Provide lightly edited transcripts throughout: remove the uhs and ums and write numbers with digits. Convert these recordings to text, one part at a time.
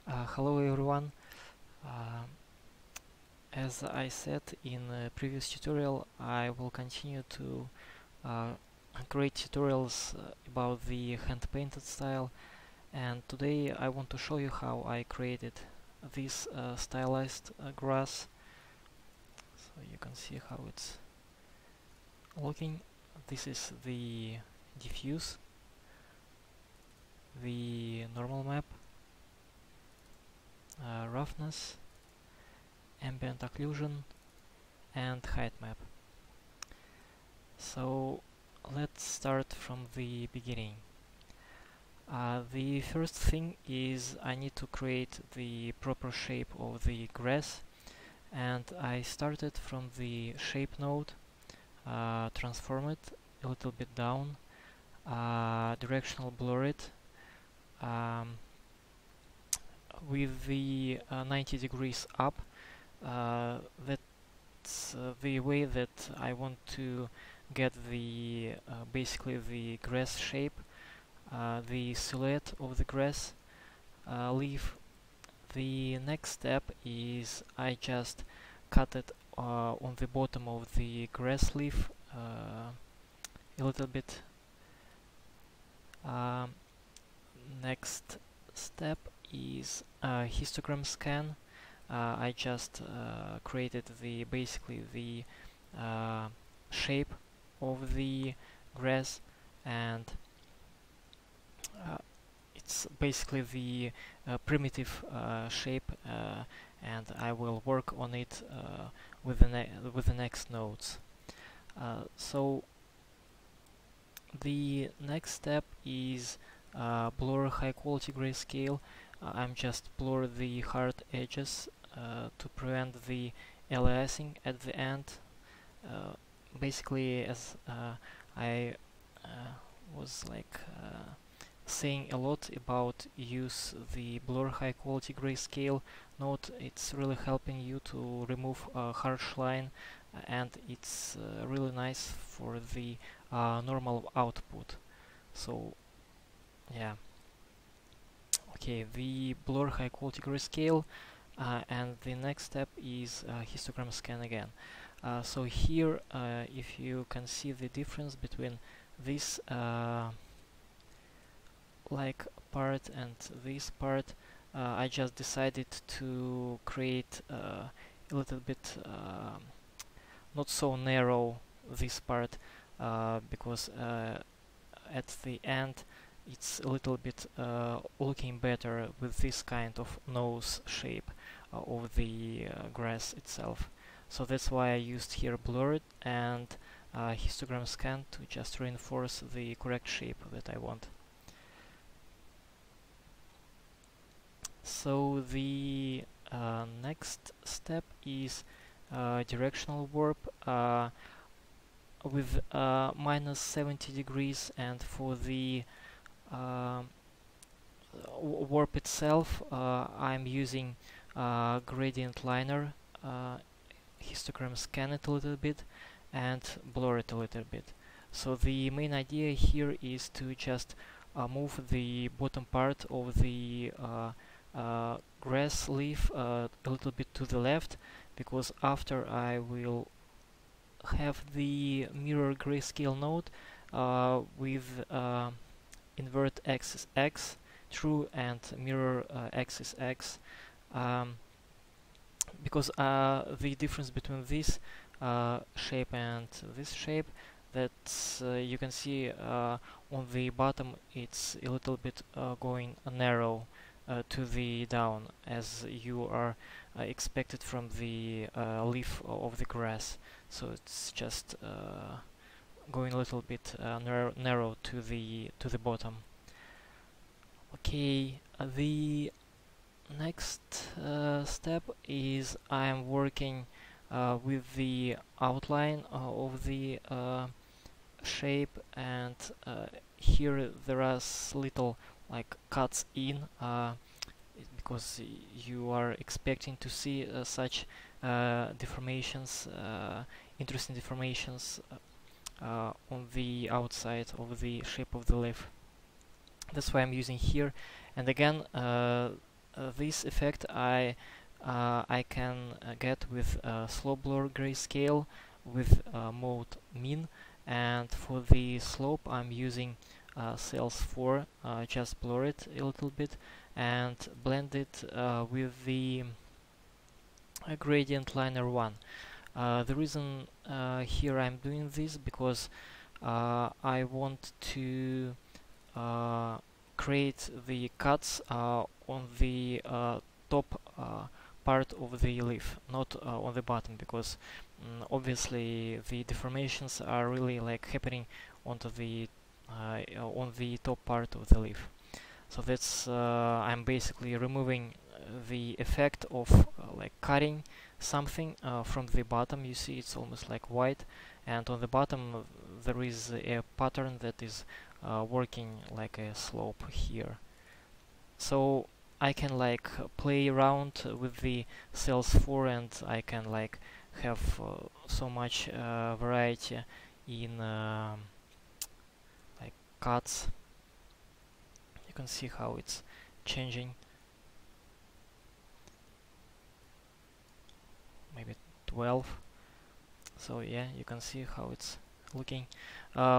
Hello everyone. Uh, as I said in a previous tutorial, I will continue to uh, create tutorials about the hand painted style, and today I want to show you how I created this stylized grass. So you can see how it's looking. This is the diffuse, the normal map, roughness, ambient occlusion, and height map. So let's start from the beginning. The first thing is I need to create the proper shape of the grass, and I started from the shape node, transform it a little bit down, directional blur it with the 90 degrees up. That's the way that I want to get the basically the grass shape, the silhouette of the grass leaf. The next step is I just cut it on the bottom of the grass leaf a little bit. Next step is histogram scan. I just created the basically the shape of the grass, and it's basically the primitive shape, and I will work on it with the next nodes. So the next step is blur high quality grayscale. I'm just blur the hard edges to prevent the aliasing at the end. Basically, as I was like saying a lot about use the blur high quality grayscale node. It's really helping you to remove a harsh line, and it's really nice for the normal output. So yeah, okay, the blur high quality grayscale, and the next step is histogram scan again. So here, if you can see the difference between this like part and this part, I just decided to create a little bit not so narrow this part, because at the end it's a little bit looking better with this kind of nose shape of the grass itself. So that's why I used here blurred and histogram scan to just reinforce the correct shape that I want. So the next step is directional warp with minus 70 degrees, and for the warp itself I'm using gradient liner. Histogram scan it a little bit and blur it a little bit. So the main idea here is to just move the bottom part of the grass leaf a little bit to the left, because after I will have the mirror grayscale node with invert axis X true and mirror axis X, because the difference between this shape and this shape, that you can see on the bottom it's a little bit going narrow to the down, as you are expected from the leaf of the grass. So it's just going a little bit narrow to the bottom. Okay, the next step is I am working with the outline of the shape, and here there are little like cuts in, because you are expecting to see such deformations, interesting deformations on the outside of the shape of the leaf. That's why I'm using here. And again, this effect I can get with slow blur grayscale with mode min, and for the slope I'm using cells 4, just blur it a little bit and blend it with the gradient liner 1. The reason here I'm doing this because I want to create the cuts on the top part of the leaf, not on the bottom, because obviously the deformations are really like happening onto the on the top part of the leaf. So that's I'm basically removing the effect of like cutting something from the bottom. You see it's almost like white, and on the bottom there is a pattern that is working like a slope here. So I can like play around with the cells 4, and I can like have so much variety in like cuts. You can see how it's changing. Maybe 12. So yeah, you can see how it's looking.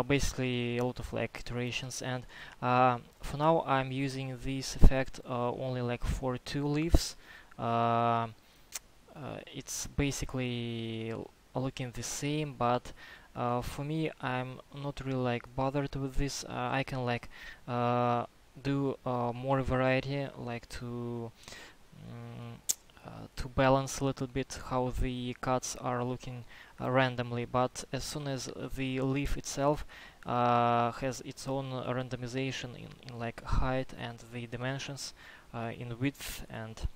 Basically a lot of like iterations, and for now I'm using this effect only like for 2 leaves. It's basically looking the same, but for me I'm not really like bothered with this. I can like do more variety, like to balance a little bit how the cuts are looking randomly, but as soon as the leaf itself has its own randomization in like height and the dimensions, in width and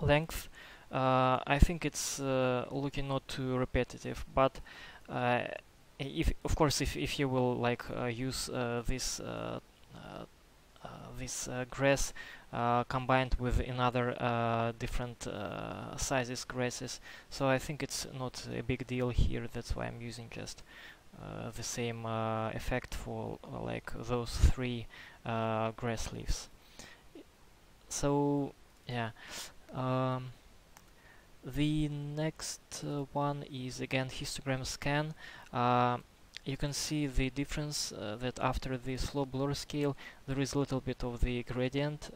length, I think it's looking not too repetitive. But if of course if you will like use this grass combined with another different sizes grasses, so I think it's not a big deal here. That's why I'm using just the same effect for like those 3 grass leaves. So yeah, the next one is again histogram scan. You can see the difference that after the slow blur scale there is a little bit of the gradient.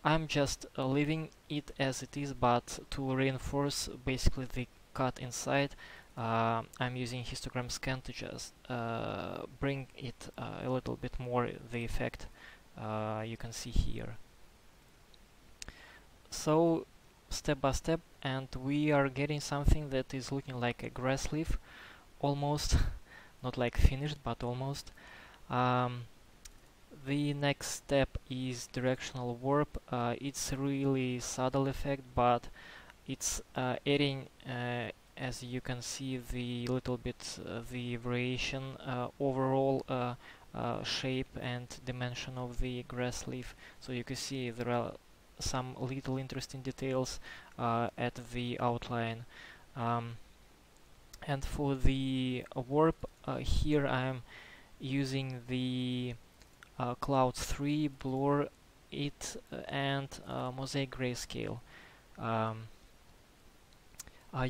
I'm just leaving it as it is, but to reinforce basically the cut inside, I'm using histogram scan to just bring it a little bit more, the effect you can see here. So step by step, and we are getting something that is looking like a grass leaf almost. Not like finished, but almost. The next step is directional warp. It's a really subtle effect, but it's adding, as you can see, the little bit the variation overall shape and dimension of the grass leaf. So you can see there are some little interesting details at the outline. And for the warp, here I'm using the Clouds 3, blur it, and mosaic grayscale. You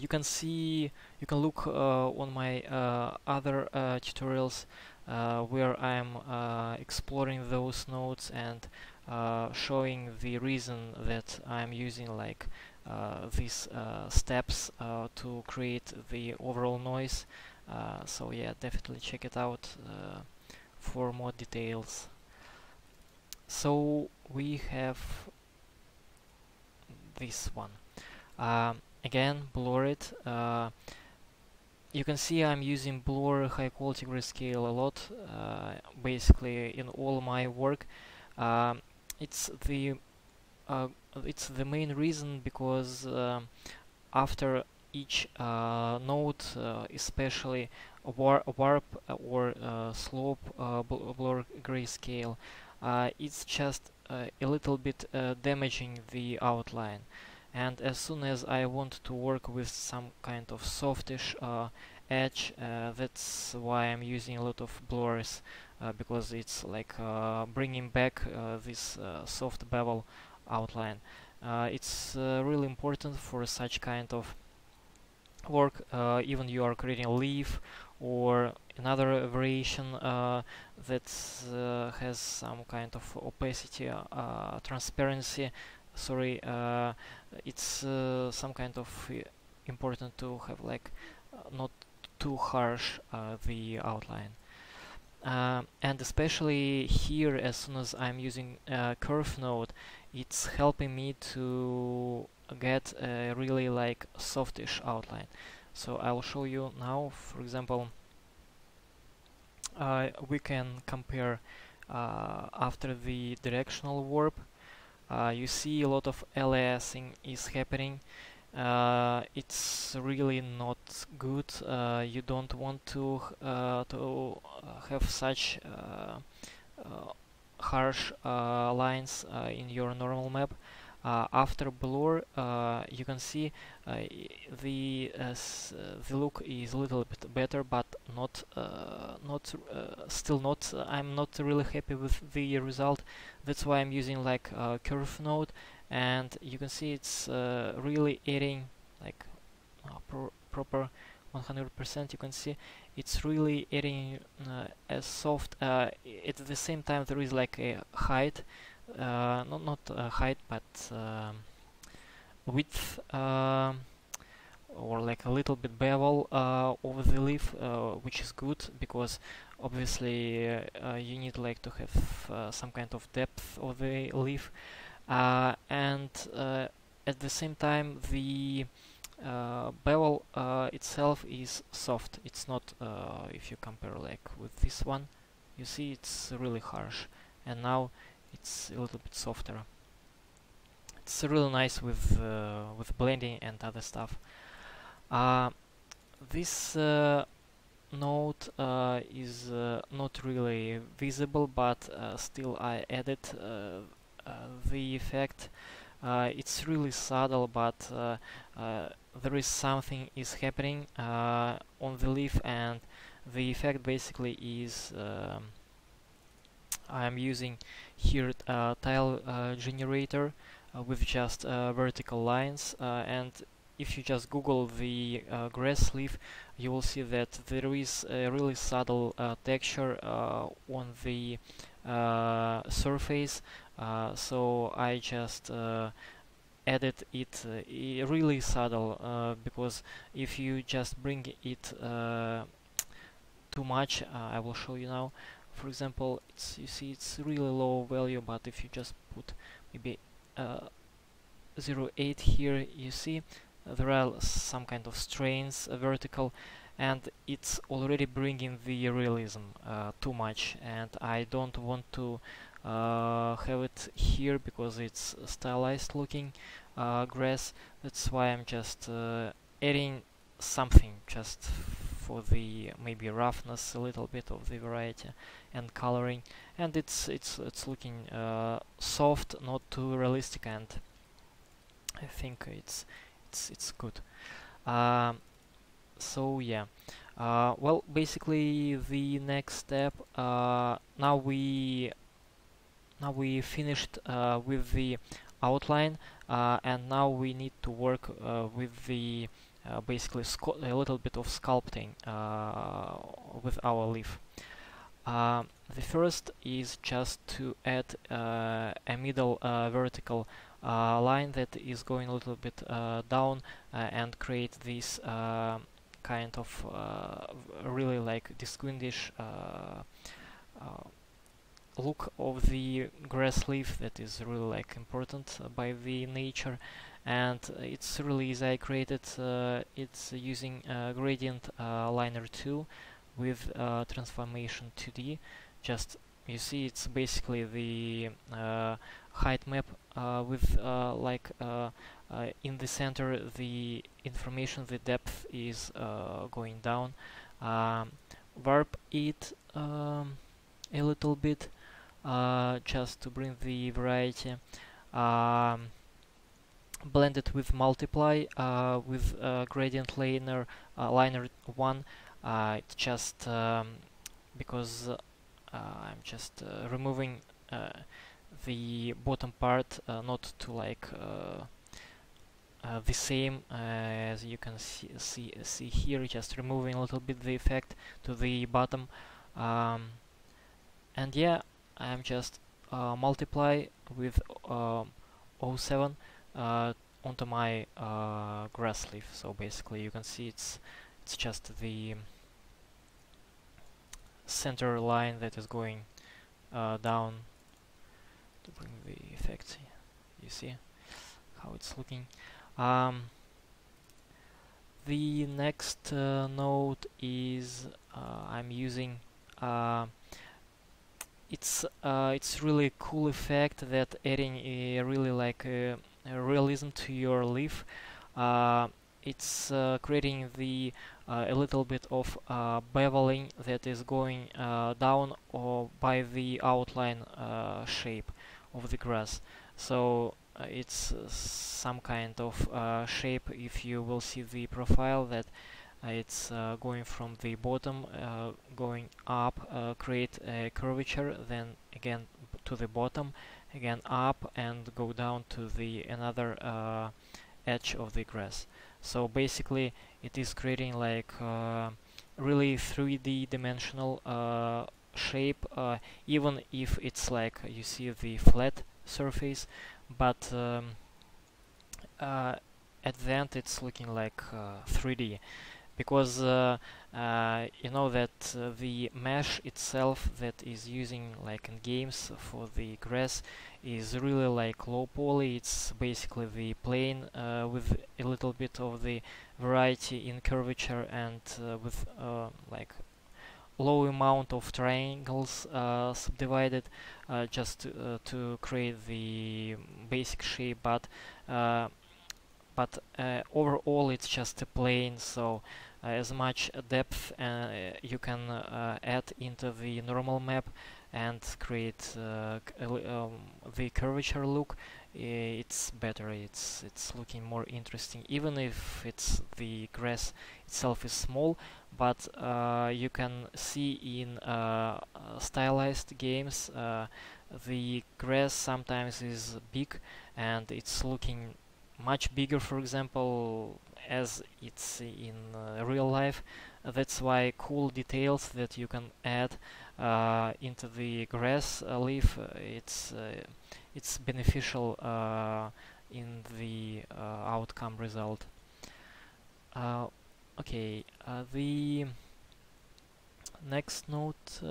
can see, you can look on my other tutorials where I'm exploring those nodes and showing the reason that I'm using like these steps to create the overall noise. So yeah, definitely check it out for more details. So we have this one. Again, blur it. You can see I'm using blur high quality grayscale a lot, basically in all my work. It's the main reason because after each node, especially warp or slope blur grayscale, it's just a little bit damaging the outline. And as soon as I want to work with some kind of softish edge, that's why I'm using a lot of blurs, because it's like bringing back this soft bevel outline. It's really important for such kind of work. Even you are creating a leaf or another variation that has some kind of opacity, transparency. Sorry, it's some kind of important to have like not too harsh the outline. And especially here, as soon as I'm using curve node, it's helping me to get a really like softish outline. So I'll show you now. For example, we can compare after the directional warp. You see a lot of aliasing is happening. It's really not good. You don't want to have such harsh lines in your normal map. After blur, you can see the look is a little bit better, but still not. I'm not really happy with the result. That's why I'm using like curve node, and you can see it's really adding like proper 100%. You can see it's really adding a soft. At the same time, there is like a height, not height, but width, or like a little bit bevel over the leaf, which is good because obviously you need like to have some kind of depth of the leaf, and at the same time the bevel itself is soft. It's not, if you compare like with this one, you see it's really harsh, and now it's a little bit softer. It's really nice with blending and other stuff. This node is not really visible, but still I added the effect. It's really subtle, but there is something is happening on the leaf, and the effect basically is I'm using here tile generator with just vertical lines, and if you just Google the grass leaf, you will see that there is a really subtle texture on the surface. So I just added it really subtle, because if you just bring it too much, I will show you now. For example, you see it's really low value, but if you just put maybe 0.8 here, you see there are some kind of strains vertical, and it's already bringing the realism too much, and I don't want to have it here because it's stylized looking grass. That's why I'm just adding something just for the maybe roughness, a little bit of the variety and coloring, and it's looking soft, not too realistic, and I think it's good. So yeah, well, basically the next step, now we finished with the outline, and now we need to work with the basically a little bit of sculpting with our leaf. The first is just to add a middle vertical line that is going a little bit down and create this kind of really like distinguish look of the grass leaf that is really like important by the nature, and it's really easy. I created it's using gradient liner tool with transformation 2D. Just you see it's basically the height map with like in the center the information, the depth is going down. Warp it a little bit just to bring the variety. Blend it with multiply with gradient liner 1. It's just because I'm just removing the bottom part not to like the same as you can see here, just removing a little bit the effect to the bottom. And yeah, I'm just multiply with 0.7 onto my grass leaf. So basically you can see it's just the center line that is going down to bring the effect. You see how it's looking. The next node is I'm using it's really cool effect that adding a really like a realism to your leaf. It's creating the a little bit of beveling that is going down or by the outline shape of the grass. So it's some kind of shape. If you will see the profile, that it's going from the bottom, going up, create a curvature, then again to the bottom, again up, and go down to the another edge of the grass. So basically it is creating like really 3D dimensional shape, even if it's like you see the flat surface, but at the end it's looking like 3D, because you know that the mesh itself that is using like in games for the grass is really like low poly. It's basically the plane with a little bit of the variety in curvature, and with like low amount of triangles subdivided just to create the basic shape, but overall it's just a plane. So as much depth you can add into the normal map and create the curvature look, it's better. It's looking more interesting, even if it's the grass itself is small. But you can see in stylized games the grass sometimes is big and it's looking much bigger, for example, as it's in real life. That's why cool details that you can add into the grass leaf, it's beneficial in the outcome result. Okay, the next note,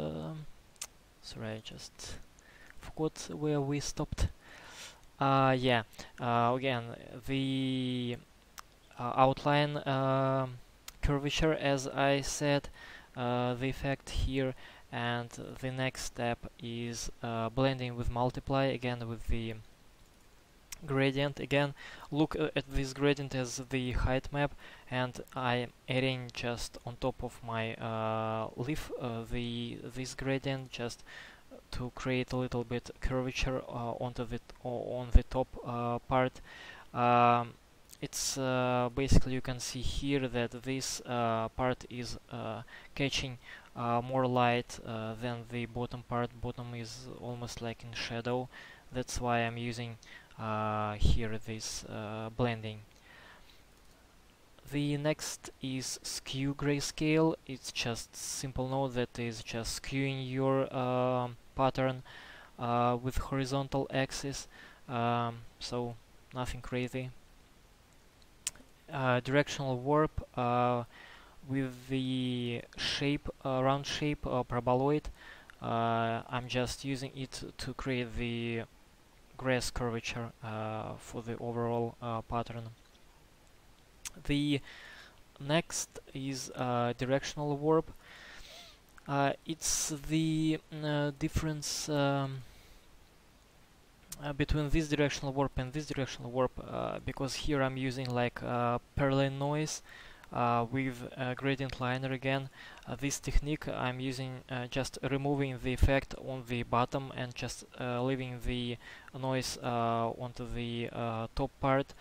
sorry, I just forgot where we stopped. Yeah, again, the outline curvature, as I said, the effect here, and the next step is blending with multiply, again with the gradient. Again, look at this gradient as the height map, and I'm adding just on top of my leaf this gradient just to create a little bit curvature onto on the top part. It's basically, you can see here that this part is catching more light than the bottom part. Bottom is almost like in shadow. That's why I'm using here this blending. The next is skew grayscale. It's just simple node that is just skewing your pattern with horizontal axis, so nothing crazy. Directional warp with the shape, round shape, paraboloid. I'm just using it to create the grass curvature for the overall pattern. The next is directional warp. It's the difference between this directional warp and this directional warp, because here I'm using like Perlin noise with gradient liner again. This technique I'm using just removing the effect on the bottom and just leaving the noise onto the top part.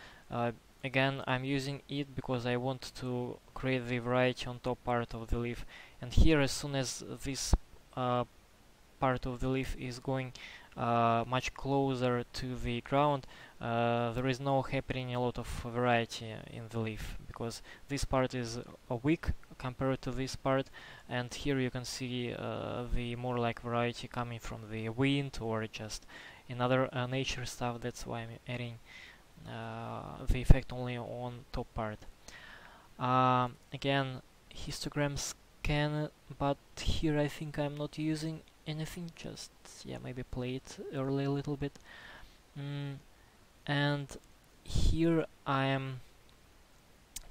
Again, I'm using it because I want to create the variety on top part of the leaf. And here, as soon as this part of the leaf is going much closer to the ground, there is no happening a lot of variety in the leaf, because this part is weak compared to this part, and here you can see the more like variety coming from the wind or just another nature stuff. That's why I'm adding the effect only on top part. Again, histogram scan, but here I think I'm not using anything, just yeah, maybe play it early a little bit. And here I am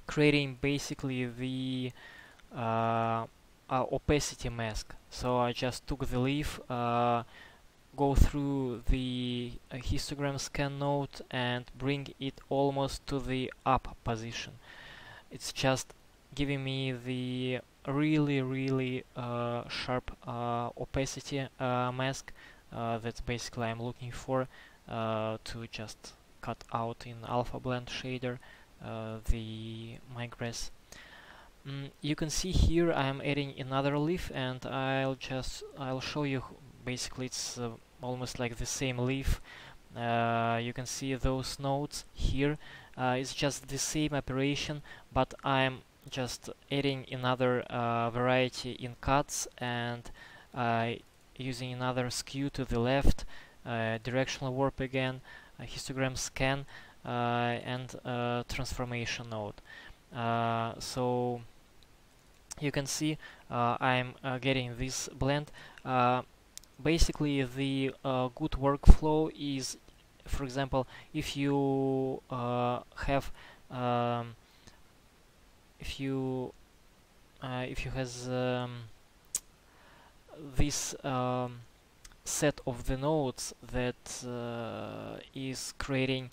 creating basically the opacity mask. So I just took the leaf, go through the histogram scan node and bring it almost to the up position. It's just giving me the really sharp opacity mask that's basically I'm looking for to just cut out in alpha blend shader my grass. You can see here I'm adding another leaf, and I'll show you. Basically it's almost like the same leaf. You can see those nodes here. It's just the same operation, but I'm just adding another variety in cuts and using another skew to the left, directional warp again, histogram scan, and transformation node. So you can see I'm getting this blend. Basically the good workflow is, for example, if you have if you has this set of the nodes that is creating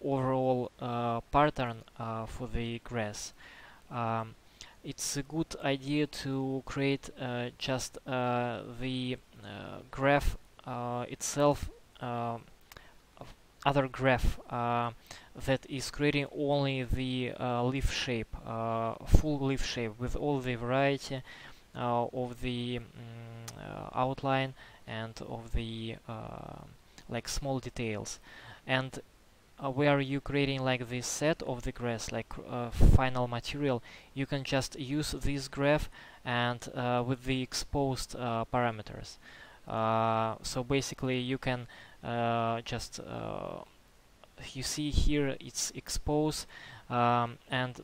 overall pattern for the grass. It's a good idea to create just the graph itself, other graph that is creating only the leaf shape, full leaf shape with all the variety of the outline and of the like small details. And where you creating like this set of the grass, like final material, you can just use this graph and with the exposed parameters. So basically you can just you see here it's exposed, and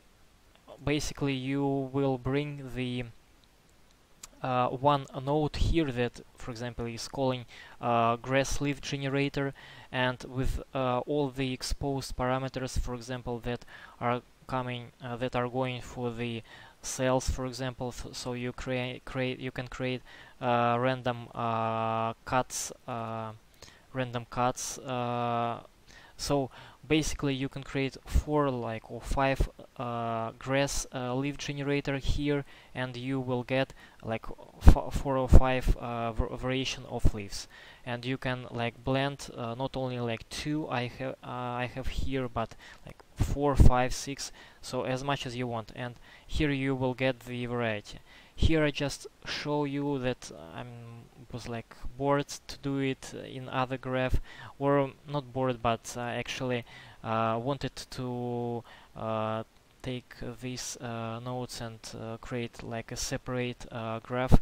basically you will bring the one node here that, for example, is calling grass leaf generator, and with all the exposed parameters, for example, that are coming that are going for the cells, for example. So you can create random cuts, so basically you can create 4 or 5 grass leaf generator here, and you will get like 4 or 5 variation of leaves. And you can like blend not only like 2 I have here, but like 4, 5, 6, so as much as you want, and here you will get the variety. Here I just show you that I was like bored to do it in other graph, or not bored, but actually wanted to take these nodes and create like a separate graph.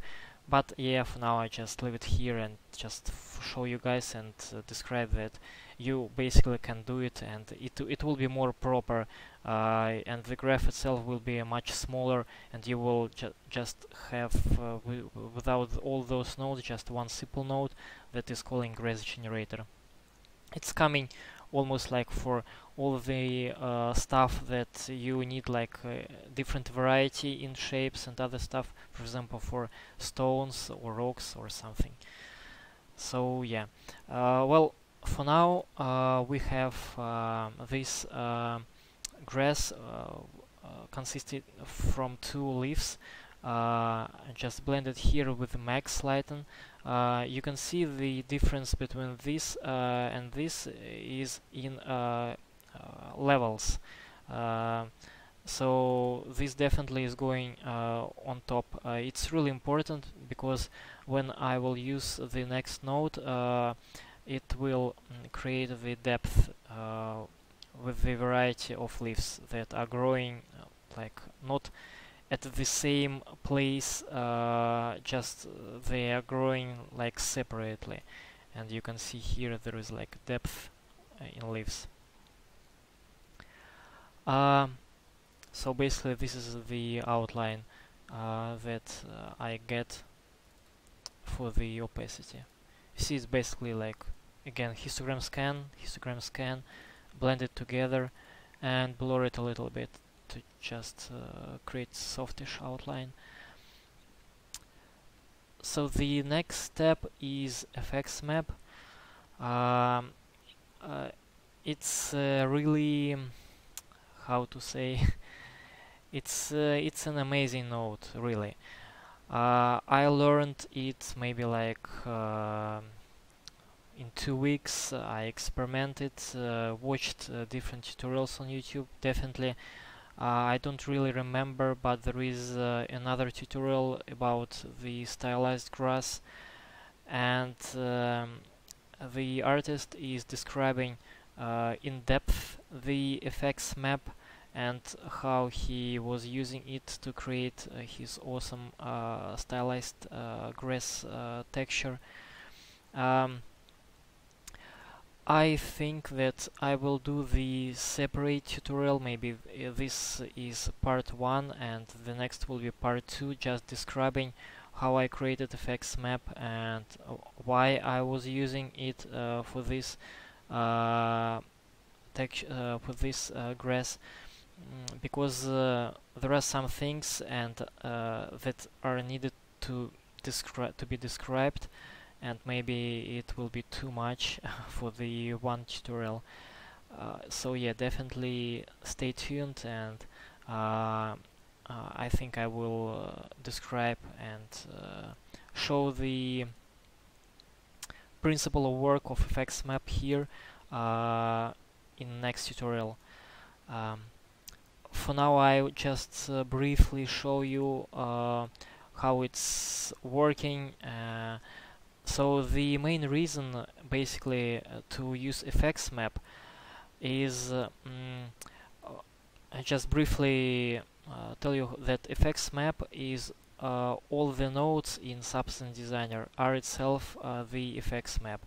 But yeah, for now I just leave it here and just show you guys and describe that you basically can do it, and it will be more proper, and the graph itself will be much smaller, and you will just have without all those nodes, just one simple node that is calling grass generator. It's coming almost like for all the stuff that you need, like different variety in shapes and other stuff, for example for stones or rocks or something. So yeah, well, for now we have this grass consisted from 2 leaves, just blended here with the max lighten. You can see the difference between this and this is in levels. So this definitely is going on top. It's really important, because when I will use the next node, it will create the depth with the variety of leaves that are growing like not at the same place, just they are growing like separately, and you can see here there is like depth in leaves. So basically this is the outline that I get for the opacity. You see, it's basically like, again, histogram scan, blend it together and blur it a little bit to just create softish outline. So the next step is effects map. Um, it's really, how to say, it's an amazing node, really. I learned it maybe like in 2 weeks. I experimented, watched different tutorials on YouTube. Definitely, I don't really remember, but there is another tutorial about the stylized grass, and the artist is describing in depth the effects map and how he was using it to create his awesome stylized grass texture. Um, I think that I will do the separate tutorial. Maybe this is part 1 and the next will be part 2, just describing how I created effects map and why I was using it for this grass. Because there are some things and that are needed to be described, and maybe it will be too much for the one tutorial. So yeah, definitely stay tuned, and I think I will describe and show the principle of work of effects map here in next tutorial. For now, I just briefly show you how it's working. So the main reason basically to use effects map is I just briefly tell you that effects map is all the nodes in Substance Designer are itself the effects map.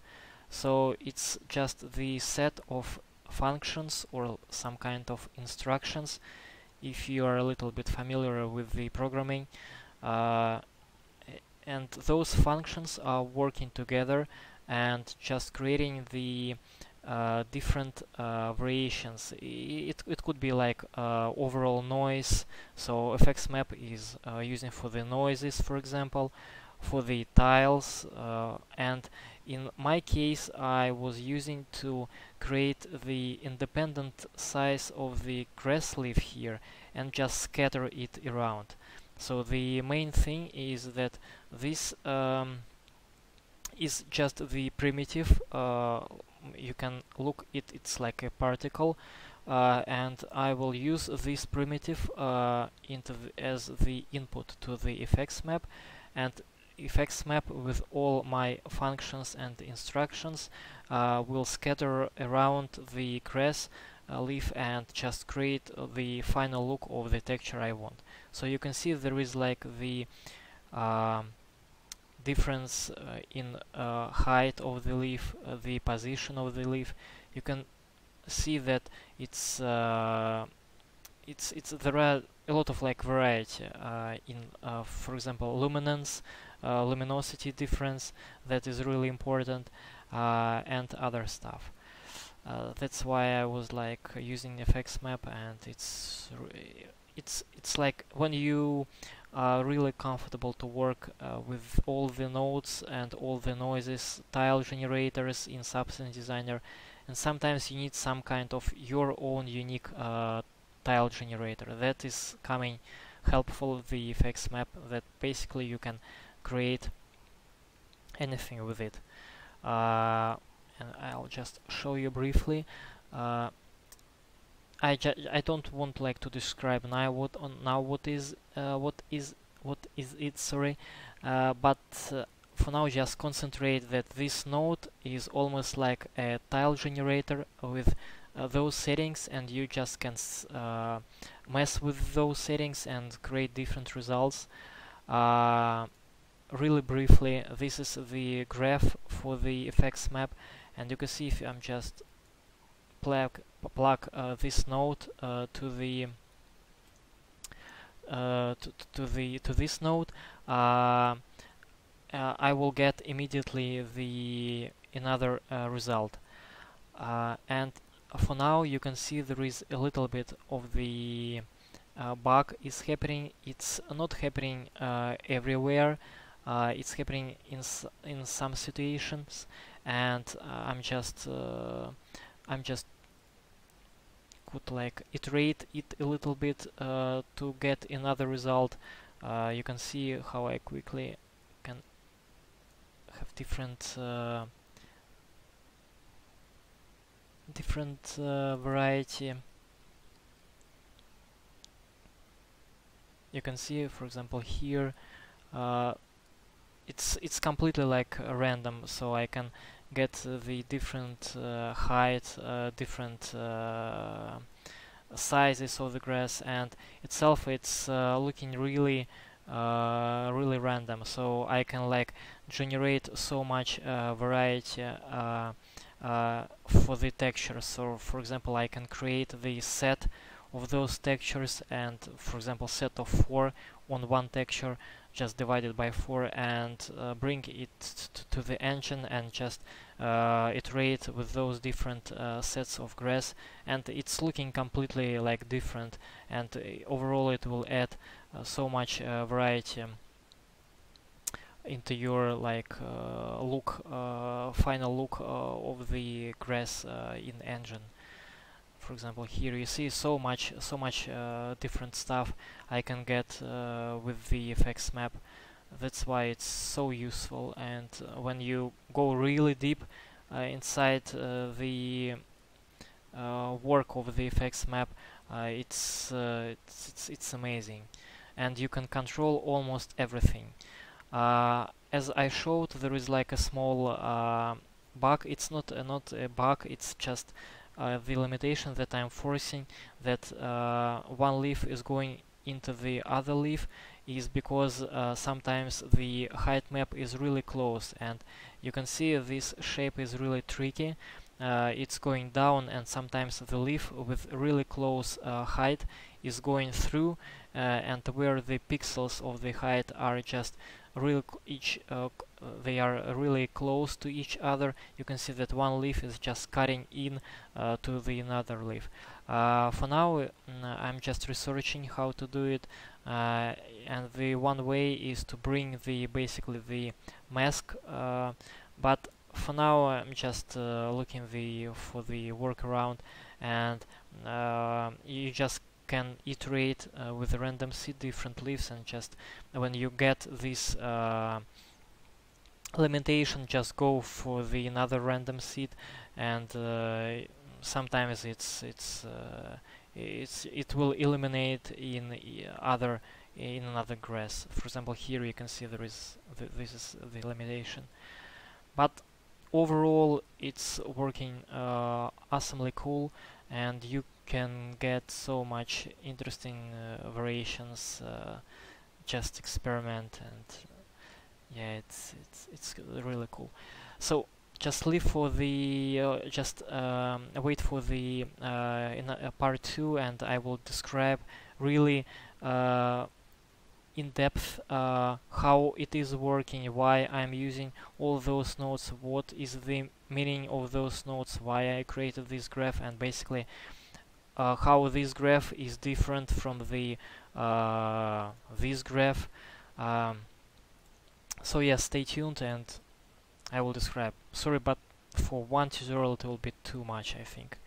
So it's just the set of functions or some kind of instructions. If you are a little bit familiar with the programming, and those functions are working together and just creating the different variations. It could be like overall noise, so effects map is using for the noises, for example, for the tiles, and in my case I was using to create the independent size of the grass leaf here and just scatter it around. So the main thing is that this is just the primitive. You can look it's like a particle, and I will use this primitive as the input to the effects map, and effects map with all my functions and instructions will scatter around the grass leaf and just create the final look of the texture I want. So you can see there is like the difference in height of the leaf, the position of the leaf. You can see that it's there are a lot of like variety in for example luminance, luminosity difference, that is really important, and other stuff. That's why I was like using effects map, and it's like when you are really comfortable to work with all the nodes and all the noises, tile generators in Substance Designer, and sometimes you need some kind of your own unique tile generator that is coming helpful with the effects map, that basically you can create anything with it. And I'll just show you briefly. I don't want like to describe now what is it, sorry, but for now just concentrate that this node is almost like a tile generator with those settings, and you just can mess with those settings and create different results. Really briefly, this is the graph for the effects map, and you can see if I'm just plug this node to the to this node, I will get immediately the another result. And for now, you can see there is a little bit of the bug is happening. It's not happening everywhere. It's happening in some situations, and I'm just could like iterate it a little bit to get another result. You can see how I quickly can have different variety. You can see, for example, here it's completely like random, so I can get the different height, different sizes of the grass, and itself it's looking really really random, so I can like generate so much variety for the textures. So for example, I can create the set of those textures, and for example set of 4 on one texture just divided by 4, and bring it to the engine and just iterate with those different sets of grass, and it's looking completely like different, and overall it will add so much variety into your like final look of the grass in engine. For example, here you see so much different stuff I can get with the effects map. That's why it's so useful, and when you go really deep inside the work of the effects map, it's amazing, and you can control almost everything. As I showed, there is like a small bug. It's not a bug, it's just the limitation that I'm forcing, that one leaf is going into the other leaf, is because sometimes the height map is really close, and you can see this shape is really tricky. It's going down, and sometimes the leaf with really close height is going through, and where the pixels of the height are just really they are really close to each other, you can see that one leaf is just cutting in to the another leaf. For now, I'm just researching how to do it, and the one way is to bring the basically the mask, but for now I'm just looking for the workaround, and you just can iterate with a random seed different leaves, and just when you get this limitation, just go for the another random seed, and sometimes it will eliminate in another grass. For example, here you can see there is this is the limitation, but overall it's working awesomely cool, and you can get so much interesting variations. Just experiment, and yeah, it's really cool. So just leave for the wait for the in part 2, and I will describe really in depth how it is working, why I'm using all those nodes, what is the meaning of those nodes, why I created this graph, and basically how this graph is different from the this graph. So yeah, stay tuned, and I will describe. Sorry, but for one tutorial it will be too much, I think.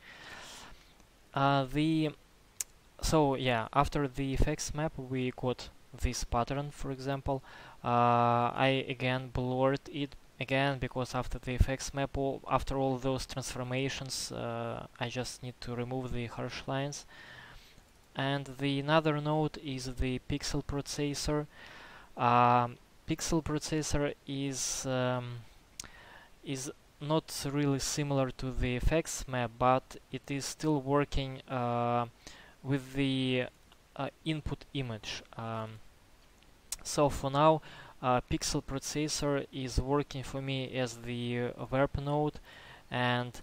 So yeah, after the effects map we got this pattern, for example. I again blurred it again, because after the effects map, after all those transformations, I just need to remove the harsh lines. And the another node is the pixel processor. pixel processor is not really similar to the effects map, but it is still working with the input image. So for now, pixel processor is working for me as the warp node, and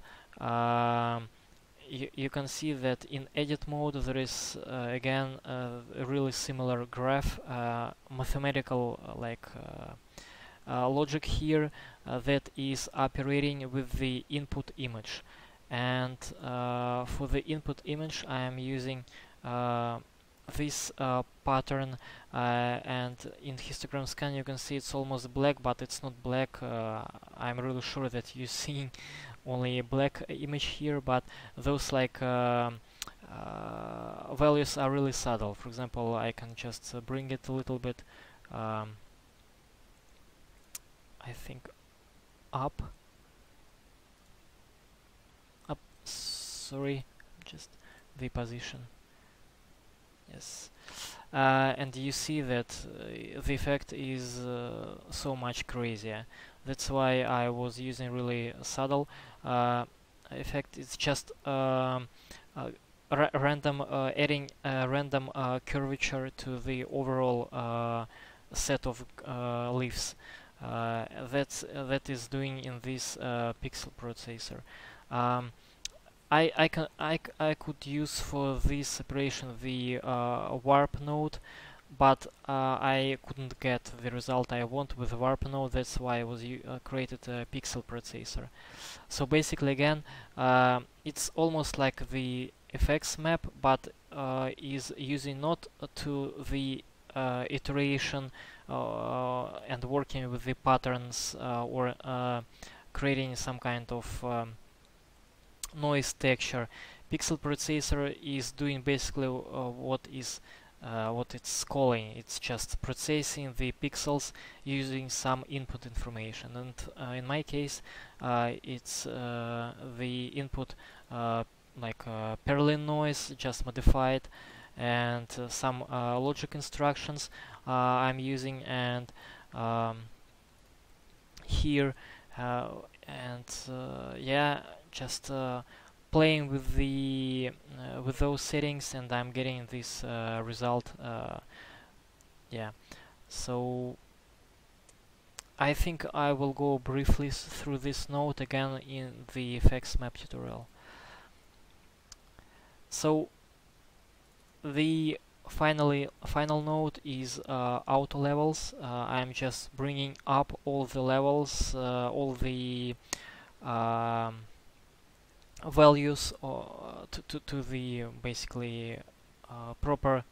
you can see that in edit mode there is again a really similar graph, mathematical logic here that is operating with the input image. And for the input image I am using this pattern, and in histogram scan you can see it's almost black, but it's not black. I'm really sure that you're seeing only a black image here, but those values are really subtle. For example, I can just bring it a little bit, I think up, sorry, just the position. Yes, and you see that the effect is so much crazier. That's why I was using really subtle effect. It's just random adding random curvature to the overall set of leaves. That is doing in this pixel processor. I could use for this operation the warp node, but I couldn't get the result I want with warp node. That's why I was created a pixel processor. So basically, again, it's almost like the effects map, but is using not to the iteration and working with the patterns or creating some kind of noise texture. Pixel processor is doing basically what it's calling. It's just processing the pixels using some input information, and in my case it's the input Perlin noise just modified, and some logic instructions I'm using, and here yeah, just playing with the with those settings, and I'm getting this result. Yeah, so I think I will go briefly through this node again in the effects map tutorial. So the final node is auto levels. I'm just bringing up all the levels, all the values to the basically proper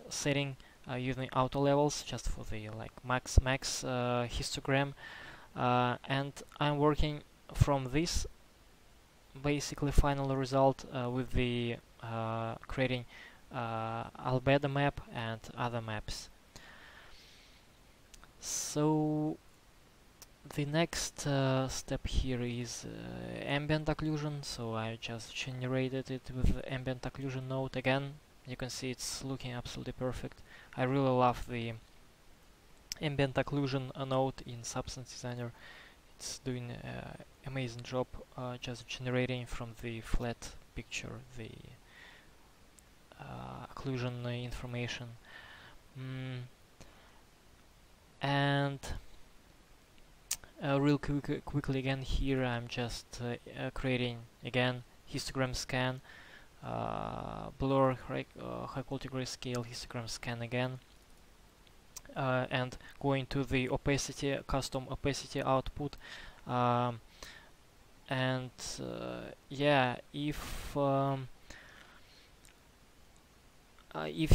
setting using auto levels, just for the max histogram, and I'm working from this basically final result with the creating albedo map and other maps. So the next step here is ambient occlusion. So I just generated it with the ambient occlusion node. Again, you can see it's looking absolutely perfect. I really love the ambient occlusion node in Substance Designer. It's doing an amazing job just generating from the flat picture the occlusion information. And real quickly again, here I'm just creating again histogram scan, blur, high quality grayscale, histogram scan again, and going to the opacity, custom opacity output, and yeah, if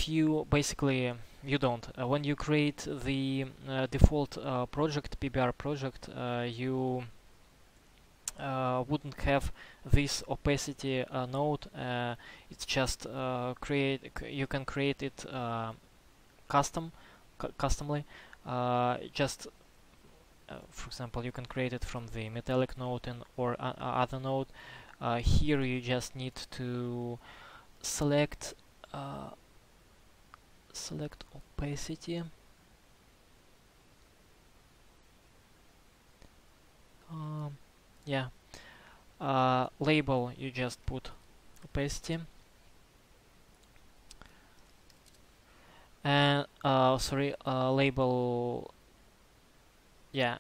you basically you don't when you create the default project, PBR project, you wouldn't have this opacity node. It's just you can create it customly. Just for example, you can create it from the metallic node and or other node. Here you just need to select opacity, Yeah, label, you just put opacity, and sorry, label, yeah,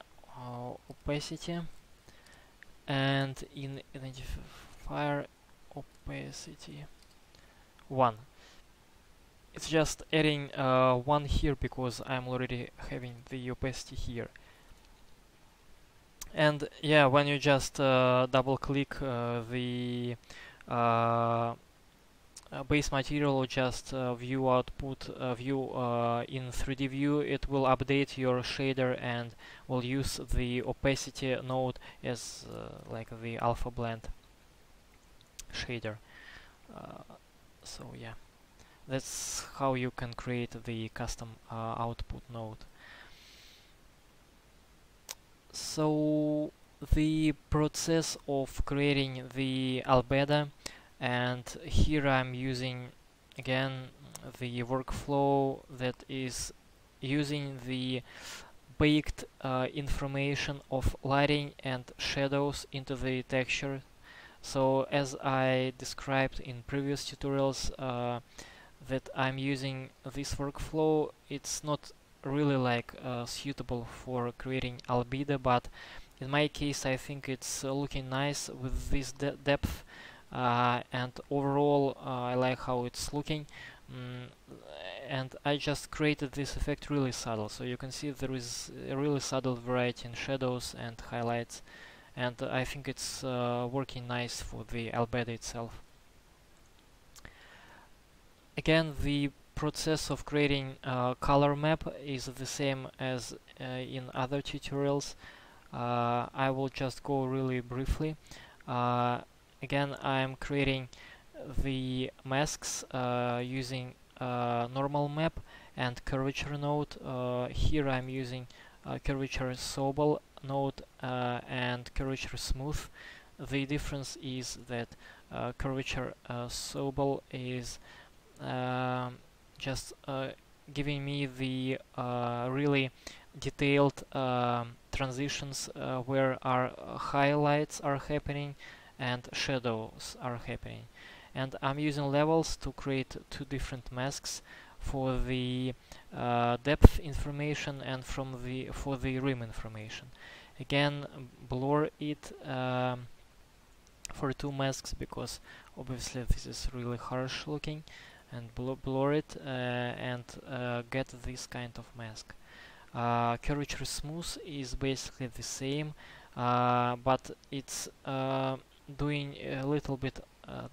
opacity, and in identifier opacity 1. It's just adding 1 here because I'm already having the opacity here. And yeah, when you just double click the base material or just view output view in 3D view, it will update your shader and will use the opacity node as like the alpha blend shader. So yeah, that's how you can create the custom output node. So the process of creating the albedo, and here I'm using again the workflow that is using the baked information of lighting and shadows into the texture. So as I described in previous tutorials, that I'm using this workflow, it's not really like suitable for creating albedo, but in my case I think it's looking nice with this depth, and overall I like how it's looking. And I just created this effect really subtle, so you can see there is a really subtle variety in shadows and highlights, and I think it's working nice for the albedo itself. Again, the process of creating a color map is the same as in other tutorials. I will just go really briefly. Again, I'm creating the masks using normal map and curvature node. Here I'm using curvature sobel node and curvature smooth. The difference is that curvature sobel is just giving me the really detailed transitions where our highlights are happening and shadows are happening. And I'm using levels to create two different masks for the depth information and for the rim information. Again, blur it for two masks because obviously this is really harsh looking, and blur it and get this kind of mask. Curvature smooth is basically the same, but it's doing a little bit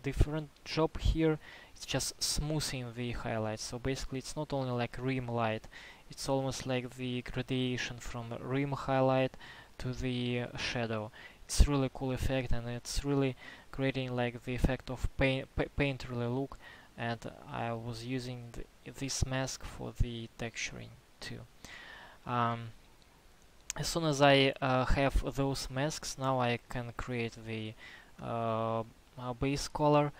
different job here. It's just smoothing the highlights. So basically it's not only like rim light, it's almost like the gradation from rim highlight to the shadow. It's really cool effect, and it's really creating like the effect of painterly look, and I was using this mask for the texturing too. As soon as I have those masks, now I can create the base color.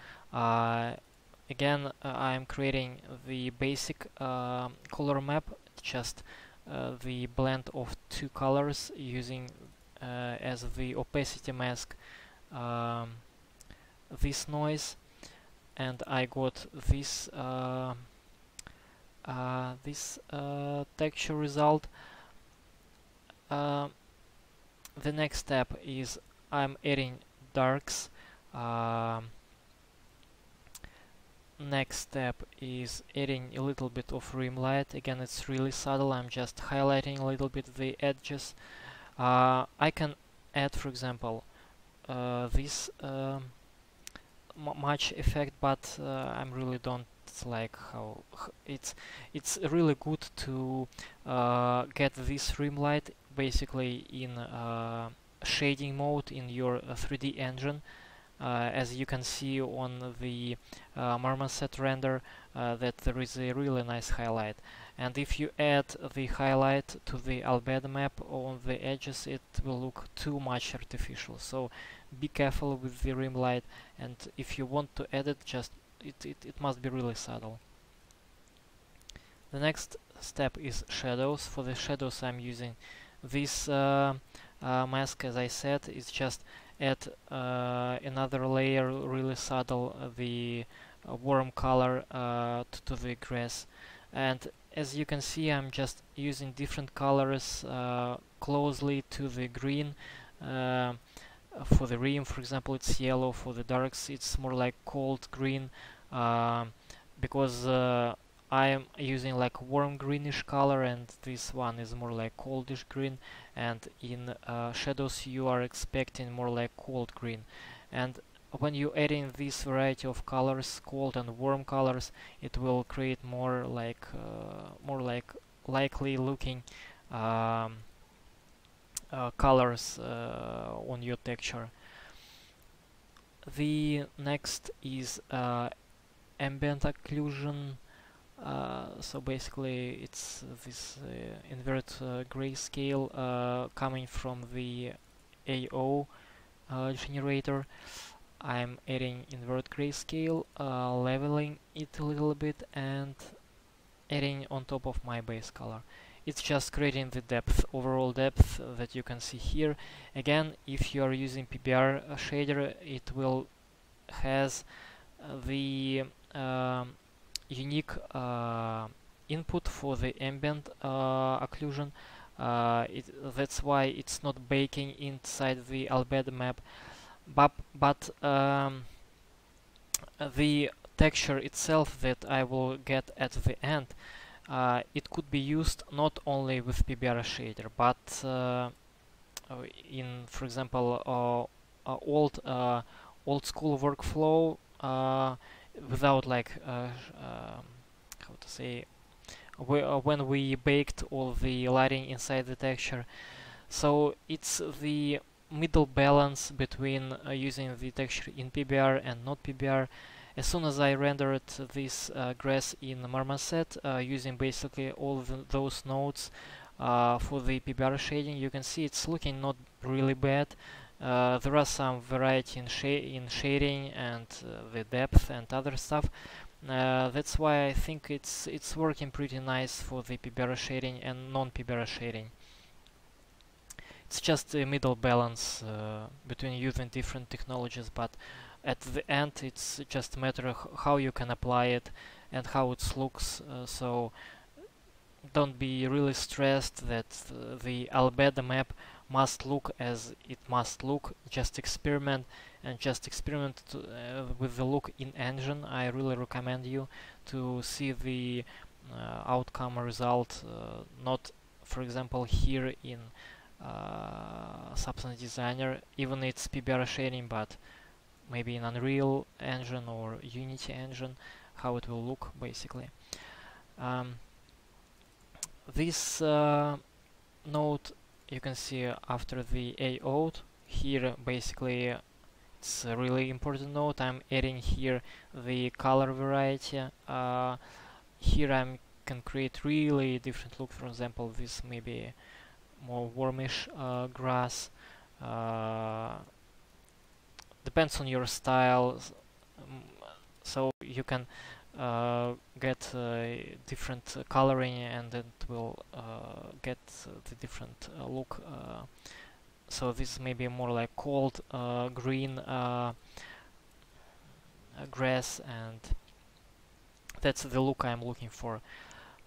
Again, I'm creating the basic color map, just the blend of two colors using as the opacity mask this noise, and I got this texture result. The next step is I'm adding darks. Next step is adding a little bit of rim light. Again, it's really subtle. I'm just highlighting a little bit the edges. I can add, for example, this much effect, but I really don't like how it's really good to get this rim light basically in shading mode in your 3D engine. As you can see on the marmoset render, that there is a really nice highlight, and if you add the highlight to the albedo map on the edges, it will look too much artificial. So be careful with the rim light, and if you want to add it, just it must be really subtle. The next step is shadows. For the shadows I'm using this mask, as I said, is just add another layer, really subtle, the warm color to the grass. And as you can see, I'm just using different colors closely to the green. For the rim, for example, it's yellow. For the darks, it's more like cold green, because I am using like warm greenish color, and this one is more like coldish green. And in shadows, you are expecting more like cold green. And when you add in this variety of colors, cold and warm colors, it will create more like likely looking colors on your texture. The next is ambient occlusion. So basically it's this invert grayscale coming from the AO generator. I'm adding invert grayscale, leveling it a little bit, and adding on top of my base color. It's just creating the depth, overall depth that you can see here. Again, if you are using PBR shader, it will has the unique input for the ambient occlusion. That's why it's not baking inside the albedo map, but the texture itself that I will get at the end, it could be used not only with PBR shader, but in, for example, old school workflow, without like how to say, when we baked all the lighting inside the texture. So it's the middle balance between using the texture in PBR and not PBR. As soon as I rendered this grass in Marmoset, using basically all those nodes for the PBR shading, you can see it's looking not really bad. There are some variety in shading and the depth and other stuff. That's why I think it's working pretty nice for the PBR shading and non-PBR shading. It's just a middle balance between using different technologies, but at the end it's just a matter of how you can apply it and how it looks. So don't be really stressed that the albedo map must look as it must look. Just experiment, and just experiment with the look in engine. I really recommend you to see the outcome result, not, for example, here in Substance Designer, even it's PBR shading, but maybe in Unreal Engine or Unity Engine, how it will look basically. This node you can see after the AO here, basically it's a really important node. I'm adding here the color variety. Here I can create really different look. For example, this maybe more warmish grass. Depends on your style, so you can get different coloring, and it will get the different look. So this may be more like cold green grass, and that's the look I'm looking for.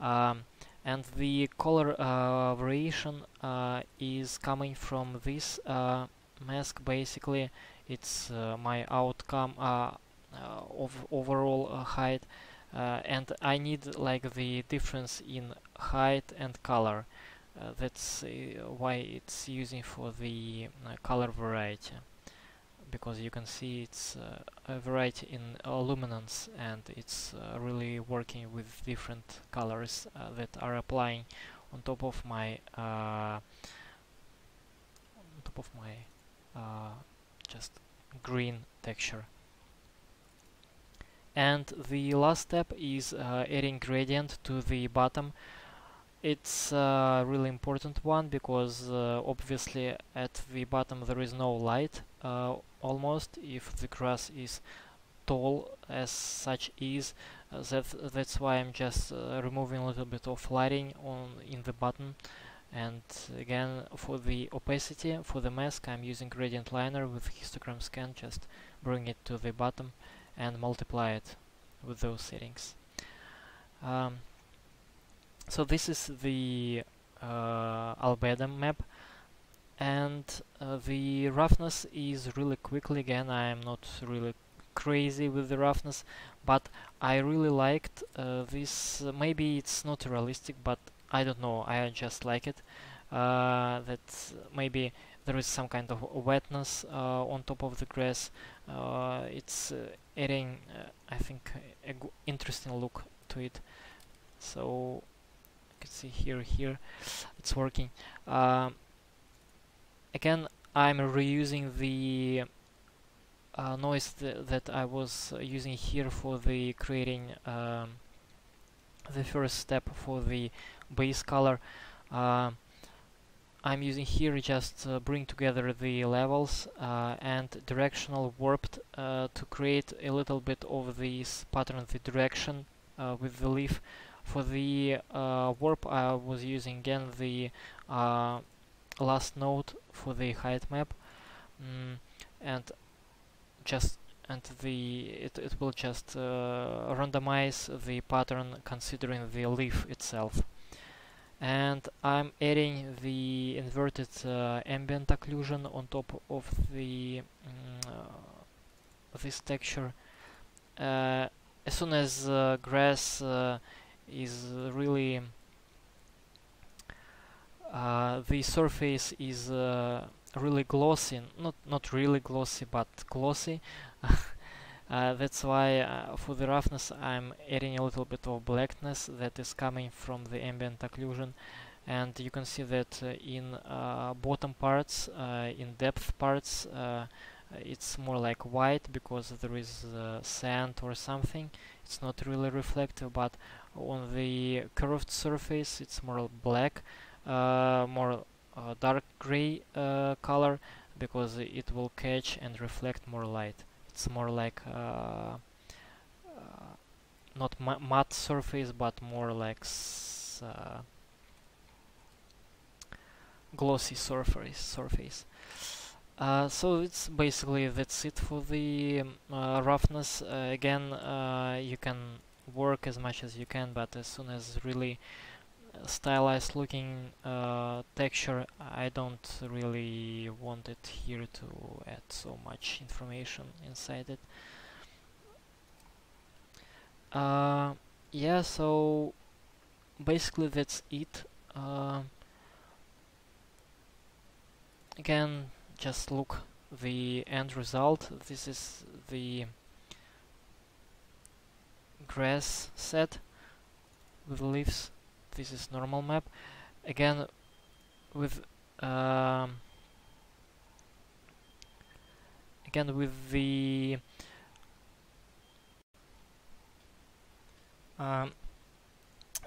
And the color variation is coming from this mask. Basically, it's my outcome of overall height, and I need like the difference in height and color. That's why it's using for the color variety, because you can see it's a variety in luminance, and it's really working with different colors that are applying on top of my just green texture. And the last step is adding gradient to the bottom. It's a really important one, because obviously at the bottom there is no light almost, if the grass is tall as such is. That's why I'm just removing a little bit of lighting in the bottom, And again, for the opacity, for the mask, I'm using gradient liner with histogram scan. Just bring it to the bottom and multiply it with those settings. So this is the albedo map, and the roughness is really quickly. Again, I am not really crazy with the roughness, but I really liked this. Maybe it's not realistic, but I don't know, I just like it. That maybe there is some kind of wetness on top of the grass. It's adding, I think, a interesting look to it. So you can see here it's working. Again, I'm reusing the noise that I was using here for the creating the first step for the base color. I'm using here just bring together the levels and directional warped to create a little bit of this pattern, the direction with the leaf. For the warp, I was using again the last node for the height map, and just it will just randomize the pattern considering the leaf itself. And I'm adding the inverted ambient occlusion on top of the this texture. As soon as grass is really the surface is really glossy, not really glossy, but glossy. That's why for the roughness I'm adding a little bit of blackness that is coming from the ambient occlusion, and you can see that in bottom parts, in depth parts, it's more like white because there is sand or something. It's not really reflective, but on the curved surface it's more black, more dark gray color, because it will catch and reflect more light. It's more like not matte surface, but more like glossy surface. So it's basically that's it for the roughness. Again, you can work as much as you can, but as soon as really stylized looking texture, I don't really want it here to add so much information inside it. Yeah, so basically that's it. Again, just look the end result. This is the grass set with leaves. This is normal map. Again, with the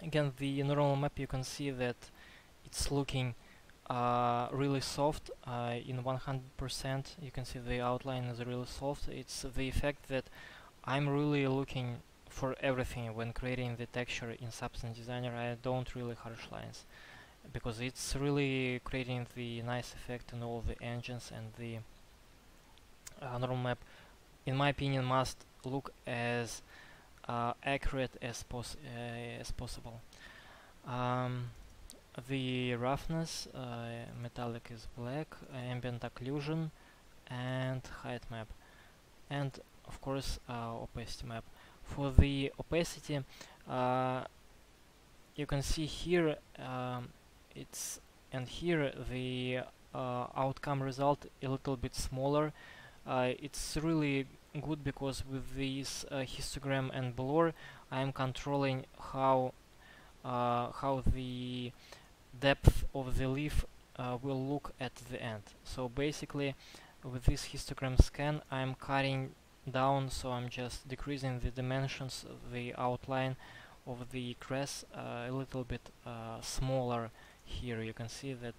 again the normal map, you can see that it's looking really soft. In 100% you can see the outline is really soft. It's the effect that I'm really looking for everything when creating the texture in Substance Designer. I don't really harsh lines because it's really creating the nice effect in all the engines, and the normal map, in my opinion, must look as accurate as possible. The roughness, metallic is black, ambient occlusion, and height map, and of course opacity map. For the opacity, you can see here it's, and here the outcome result a little bit smaller. It's really good because with this histogram and blur, I am controlling how the depth of the leaf will look at the end. So basically, with this histogram scan, I'm cutting down, so I'm just decreasing the dimensions of the outline of the grass a little bit smaller. Here you can see that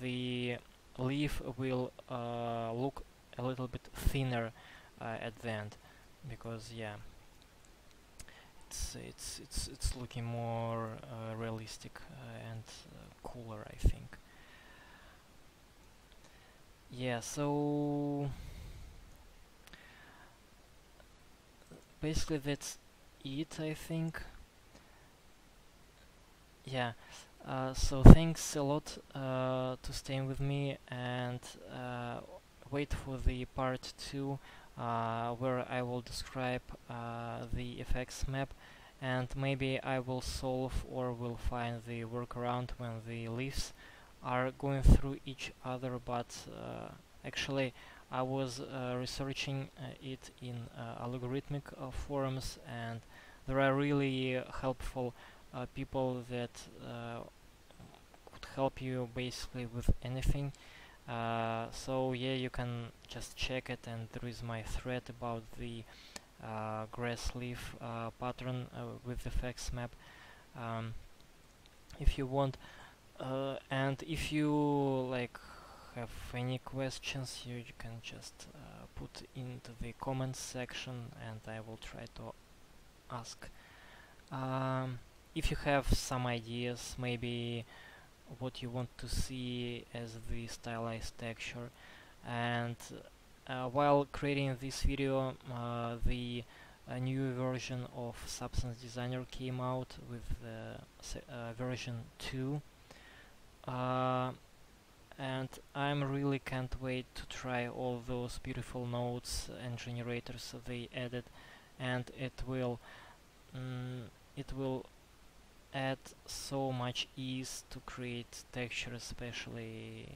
the leaf will look a little bit thinner at the end, because yeah, it's looking more realistic and cooler, I think. Yeah, so basically that's it, I think. Yeah, so thanks a lot to staying with me, and wait for the part 2 where I will describe the effects map, and maybe I will solve or will find the workaround when the leaves are going through each other, but actually I was researching it in algorithmic forums, and there are really helpful people that could help you basically with anything. So yeah, you can just check it, and there is my thread about the grass leaf pattern with effects map, um, if you want. And if you like have any questions, you can just put into the comments section, and I will try to ask. If you have some ideas, maybe what you want to see as the stylized texture, and while creating this video, the new version of Substance Designer came out with version 2, and I'm really can't wait to try all those beautiful nodes and generators they added, and it will add so much ease to create texture, especially.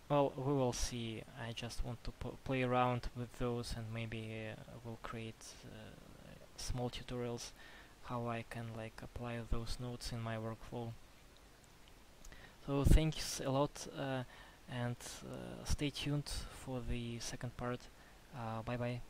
Well, we will see. I just want to play around with those, and maybe we'll create small tutorials how I can like apply those nodes in my workflow. So thanks a lot, and stay tuned for the second part. Bye bye.